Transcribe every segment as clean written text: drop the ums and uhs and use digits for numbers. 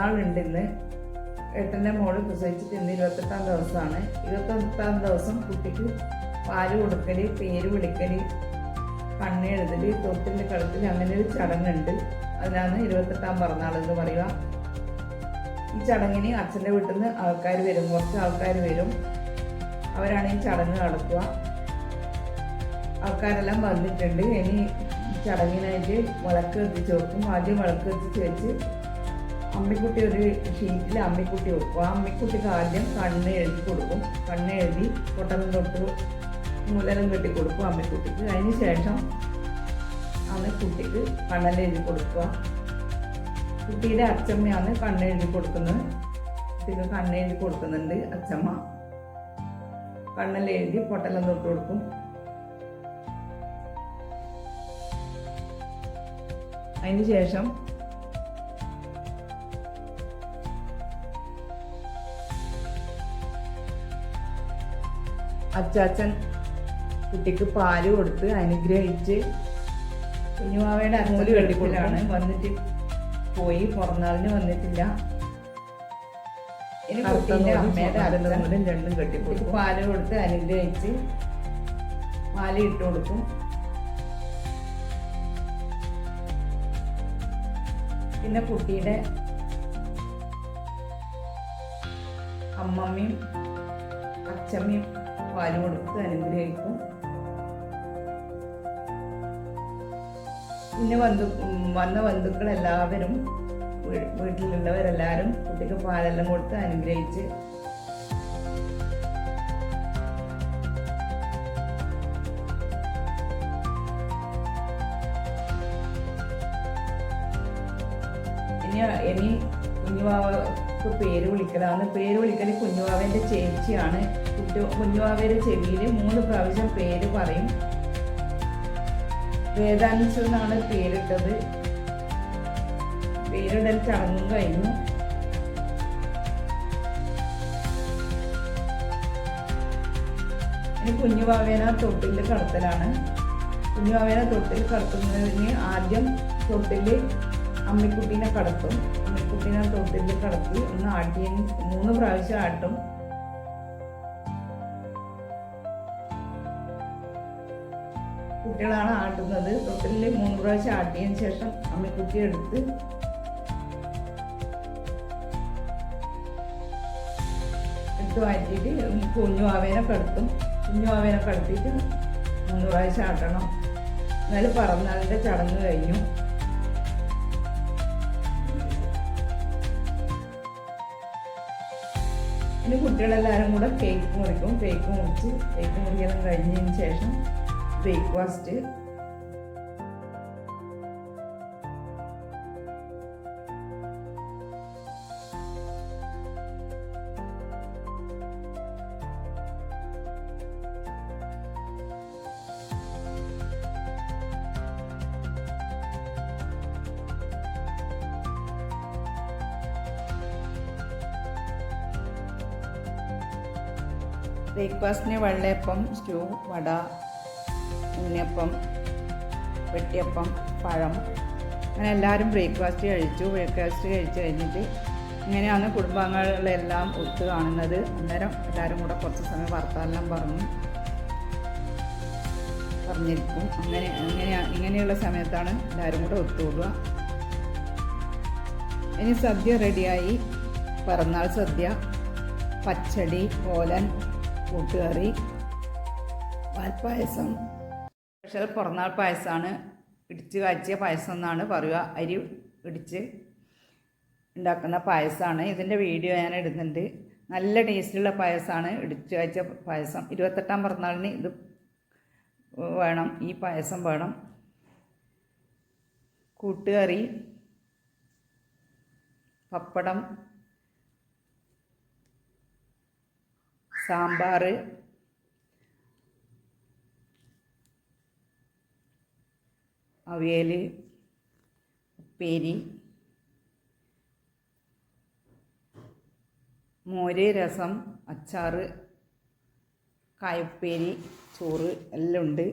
പിറന്നാളുണ്ട് ഇന്ന്. ഏട്ടൻ്റെ മോള് പ്രസവിച്ചിട്ട് ഇന്ന് 28-ാം ദിവസമാണ്. 28-ാം ദിവസം കുട്ടിക്ക് പാല് കൊടുക്കൽ, പേര് വിളിക്കൽ, കണ്ണെഴുതൽ, തൊട്ടിൽ കളത്തിൽ അങ്ങനെ ഒരു ചടങ്ങുണ്ട്. അതിനാണ് 28-ാം പിറന്നാൾ എന്ന് പറയുക. ഈ ചടങ്ങിന് അച്ഛൻ്റെ വീട്ടിൽ നിന്ന് ആൾക്കാർ വരും, കുറച്ച് ആൾക്കാർ വരും. അവരാണ് ഈ ചടങ്ങ് നടത്തുക. ആൾക്കാരെല്ലാം വന്നിട്ടുണ്ട്. ഇനി ചടങ്ങിനായിട്ട് വിളക്ക് എത്തിച്ച് വെക്കും. ആദ്യം വിളക്ക് എത്തിച്ച് വെച്ച് അമ്മിക്കുട്ടി ഒരു ഷീറ്റിൽ അമ്മിക്കുട്ടി വെക്കും. ആ അമ്മിക്കുട്ടിക്ക് ആദ്യം കണ്ണ് എഴുതി കൊടുക്കും. കണ്ണ് എഴുതി പൊട്ടലും തൊട്ട് മൂലനം കെട്ടി കൊടുക്കും അമ്മിക്കുട്ടിക്ക്. അതിന് ശേഷം ആണ് കുട്ടിക്ക് കണ്ണെഴുതി കൊടുക്കുക. കുട്ടിയുടെ അച്ചമ്മയാണ് കണ്ണെഴുതി കൊടുക്കുന്നത്. കുട്ടിക്ക് കണ്ണെഴുതി കൊടുക്കുന്നുണ്ട് അച്ചമ്മ. കണ്ണെല്ലാം എഴുതി പൊട്ടലും തൊട്ട് കൊടുക്കും. അതിന് ശേഷം അച്ചാച്ചൻ കുട്ടിക്ക് പാല് കൊടുത്ത് അനുഗ്രഹിച്ച് കുഞ്ഞുമാവയുടെ നൂല് കെട്ടിക്കൊടുത്താണ്. വന്നിട്ട് പോയി, പിറന്നാളിന് വന്നിട്ടില്ല. ഇനി കുട്ടീൻ്റെ അമ്മയുടെ അച്ഛനും രണ്ടും കെട്ടിക്കൊടുക്കും. പാല് കൊടുത്ത് അനുഗ്രഹിച്ച് മാല ഇട്ട് കൊടുക്കും. പിന്നെ കുട്ടിയുടെ അമ്മമ്മയും അച്ഛമ്മയും പാല് കൊടുത്ത് അനുഗ്രഹിക്കും. പിന്നെ വന്ന ബന്ധുക്കളെല്ലാവരും വീട്ടിലുള്ളവരെല്ലാവരും കുട്ടിക്ക് പാലെല്ലാം കൊടുത്ത് അനുഗ്രഹിച്ച് ഇനി കുഞ്ഞുവാവക്ക് പേര് വിളിക്കലാണ്. പേര് വിളിക്കൽ കുഞ്ഞുവാവേൻ്റെ ചേച്ചിയാണ്. കുഞ്ഞുവാവയുടെ ചെവിയിൽ 3 പ്രാവശ്യം പേര് പറയും. വേദാൻസ് എന്നാണ് പേരിട്ടത്. പേരിടൽ ചടങ്ങും കഴിഞ്ഞു. ഇനി കുഞ്ഞുവാവേനെ തൊട്ടിൽ കടത്തലാണ്. കുഞ്ഞുവാവേനെ തൊട്ടിൽ കടത്തുന്നതിന് ആദ്യം തൊട്ടിൽ അമ്മിക്കുട്ടീനെ കടത്തും. അമ്മിക്കുട്ടീനെ തൊട്ടിൽ കടത്തി ഒന്ന് ആട്ടിയ 3 പ്രാവശ്യം ആട്ടും. കുട്ടികളാണ് ആട്ടുന്നത്. തൊട്ടിൽ 3 പ്രാവശ്യം ആട്ടിയതിന് ശേഷം അമ്മിക്കുട്ടി എടുത്ത് മാറ്റിയിട്ട് കുഞ്ഞുവാവേനെ കടത്തും. കുഞ്ഞുവാവേനെ കടത്തിയിട്ട് 3 പ്രാവശ്യം ആട്ടണം. എന്നാലും പിറന്നാളിൻ്റെ ചടങ്ങ് കഴിഞ്ഞു. ഇനി കുട്ടികളെല്ലാവരും കൂടെ കേക്ക് മുറിക്കും. കേക്ക് മുറിയെല്ലാം കഴിഞ്ഞതിന് ശേഷം ബ്രേക്ക്ഫാസ്റ്റ്. ബ്രേക്ക്ഫാസ്റ്റിന് വെള്ളയപ്പം, സ്റ്റൂ, വട, ഉണ്ണിയപ്പം, വെട്ടിയപ്പം, പഴം, അങ്ങനെ എല്ലാവരും ബ്രേക്ക്ഫാസ്റ്റ് കഴിച്ചു. ബ്രേക്ക്ഫാസ്റ്റ് കഴിച്ച് കഴിഞ്ഞിട്ട് ഇങ്ങനെയാണ് കുടുംബാംഗങ്ങളെല്ലാം ഒത്തു കാണുന്നത്. അന്നേരം എല്ലാവരും കൂടെ കുറച്ച് സമയം വർത്തമാനം പറഞ്ഞിരിക്കും. ഇങ്ങനെയുള്ള സമയത്താണ് എല്ലാവരും കൂടെ ഒത്തുകൂടുക. ഇനി സദ്യ റെഡിയായി. പിറന്നാൾ സദ്യ, പച്ചടി, ഓലൻ, കൂട്ടുകറി, പാൽപ്പായസം. സ്പെഷ്യൽ പിറന്നാൾ പായസമാണ്. ഇടിച്ച് കാച്ചിയ പായസം എന്നാണ് പറയുക. അരി ഇടിച്ച് ഉണ്ടാക്കുന്ന പായസമാണ്. ഇതിൻ്റെ വീഡിയോ ഞാൻ ഇടുന്നുണ്ട്. നല്ല ടേസ്റ്റുള്ള പായസമാണ് ഇടിച്ച് കാച്ചിയ പായസം. 28-ാം പിറന്നാളിന് ഇത് വേണം, ഈ പായസം വേണം. കൂട്ടുകറി, പപ്പടം, സാമ്പാർ, അവിയൽ, ഉപ്പേരി, മോര്, രസം, അച്ചാർ, കായുപ്പേരി, ചോറ് എല്ലാം ഉണ്ട്.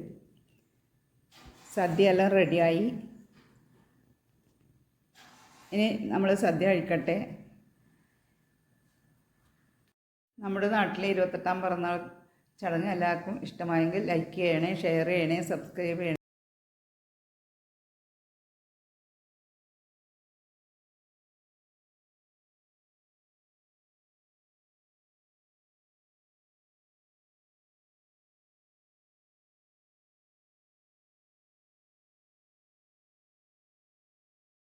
സദ്യ എല്ലാം റെഡിയായി. ഇനി നമ്മൾ സദ്യ കഴിക്കട്ടെ. നമ്മുടെ നാട്ടിലെ 28ാം പിറന്നാൾ ചടങ്ങ് എല്ലാവർക്കും ഇഷ്ടമായെങ്കിൽ ലൈക്ക് ചെയ്യണേ, ഷെയർ ചെയ്യണേ, സബ്സ്ക്രൈബ് ചെയ്യണേ.